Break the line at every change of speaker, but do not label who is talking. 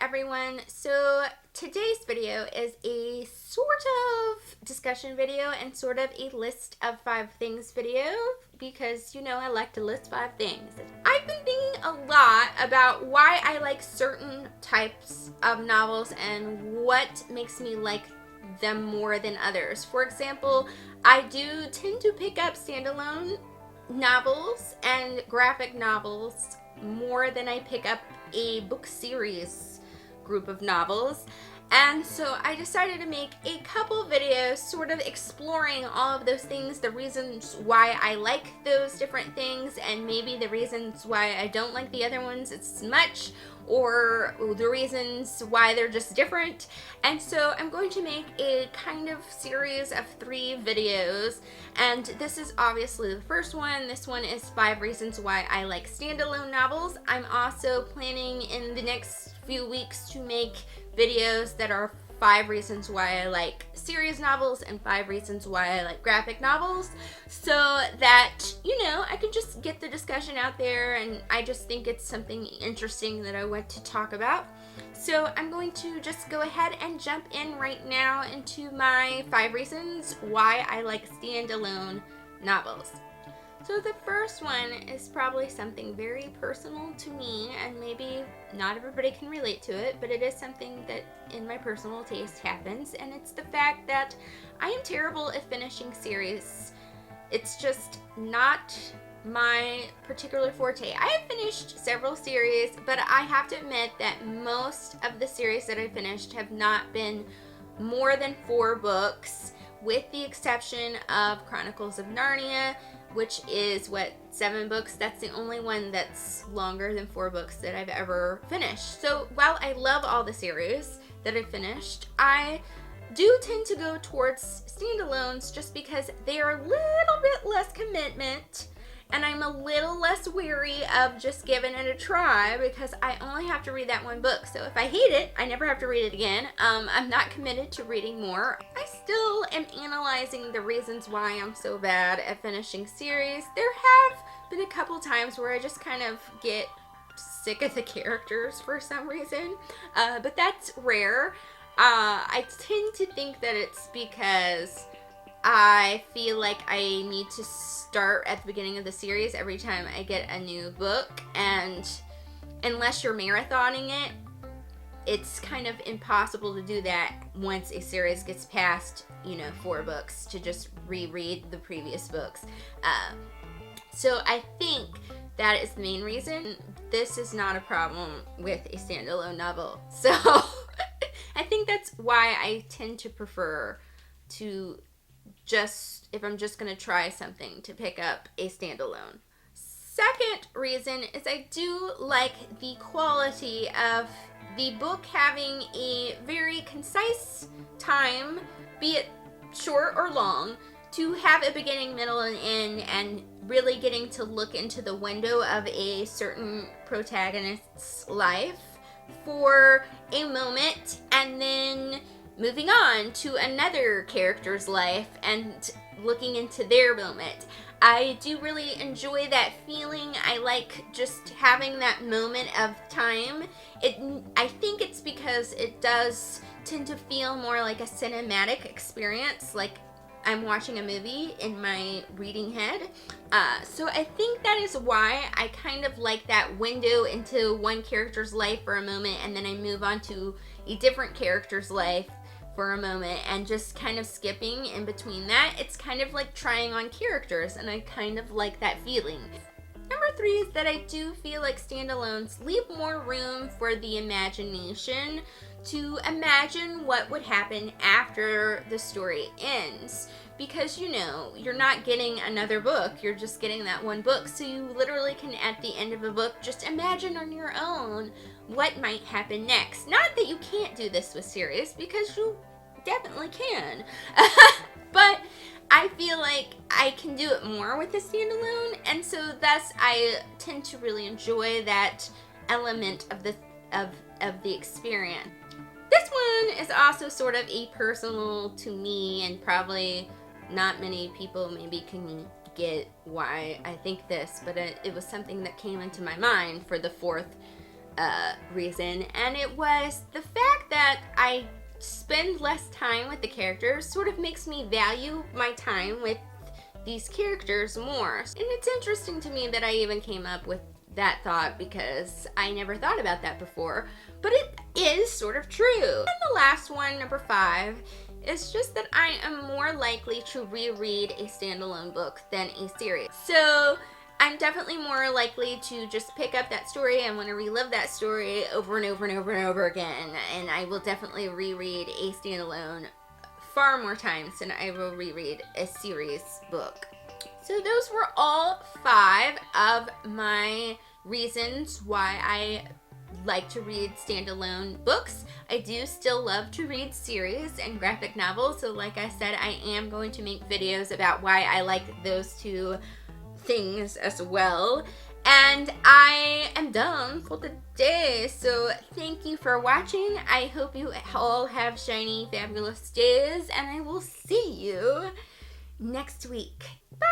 everyone. So today's video is a sort of discussion video and sort of a list of 5 things video because I like to list 5 things. I've been thinking a lot about why I like certain types of novels and what makes me like them more than others. For example, I do tend to pick up standalone novels and graphic novels more than I pick up a book series group of novels. And so I decided to make a couple videos sort of exploring all of those things, the reasons why I like those different things, and maybe the reasons why I don't like the other ones as much, or the reasons why they're just different. And so I'm going to make a kind of series of 3 videos, and this is obviously the first one. This one is 5 reasons why I like standalone novels. I'm also planning in the next few weeks to make videos that are 5 reasons why I like series novels and 5 reasons why I like graphic novels, so that I can just get the discussion out there, and I just think it's something interesting that I want to talk about. So I'm going to just go ahead and jump in right now into my 5 reasons why I like standalone novels. So the first one is probably something very personal to me, and maybe not everybody can relate to it, but it is something that in my personal taste happens, and it's the fact that I am terrible at finishing series. It's just not my particular forte. I have finished several series, but I have to admit that most of the series that I finished have not been more than 4 books, with the exception of Chronicles of Narnia, which is 7 books. That's the only one that's longer than 4 books that I've ever finished. So while I love all the series that I've finished, I do tend to go towards standalones just because they are a little bit less commitment, and I'm a little less weary of just giving it a try because I only have to read that 1 book. So if I hate it, I never have to read it again. I'm not committed to reading more. I still am analyzing the reasons why I'm so bad at finishing series. There have been a couple times where I just kind of get sick of the characters for some reason, but that's rare. I tend to think that it's because I feel like I need to start at the beginning of the series every time I get a new book, and unless you're marathoning it, it's kind of impossible to do that once a series gets past 4 books, to just reread the previous books. So I think that is the main reason. This is not a problem with a standalone novel. So I think that's why I tend to prefer to if I'm just going to try something, to pick up a standalone. Second reason is I do like the quality of the book having a very concise time, be it short or long, to have a beginning, middle, and end, and really getting to look into the window of a certain protagonist's life for a moment, and then moving on to another character's life and looking into their moment. I do really enjoy that feeling. I like just having that moment of time. I think it's because it does tend to feel more like a cinematic experience, like I'm watching a movie in my reading head. So I think that is why I kind of like that window into one character's life for a moment, and then I move on to a different character's life for a moment, and just kind of skipping in between that. It's kind of like trying on characters, and I kind of like that feeling. Number 3 is that I do feel like standalones leave more room for the imagination to imagine what would happen after the story ends, because you're not getting another book, you're just getting that 1 book, so you literally can, at the end of a book, just imagine on your own what might happen next. Not that you can't do this with series, because you definitely can. But I feel like I can do it more with the standalone, and so thus I tend to really enjoy that element of the experience. This one is also sort of a personal to me, and probably not many people maybe can get why I think this, but it was something that came into my mind for the 4th reason, and it was the fact that I spend less time with the characters sort of makes me value my time with these characters more. And it's interesting to me that I even came up with that thought because I never thought about that before, but it is sort of true. And the last one, number 5, is just that I am more likely to reread a standalone book than a series. So I'm definitely more likely to just pick up that story and want to relive that story over and over and over and over again. And I will definitely reread a standalone far more times than I will reread a series book. So those were all 5 of my reasons why I like to read standalone books. I do still love to read series and graphic novels, so like I said, I am going to make videos about why I like those 2 things as well. And I am done for the day, so thank you for watching. I hope you all have shiny, fabulous days, and I will see you next week. Bye!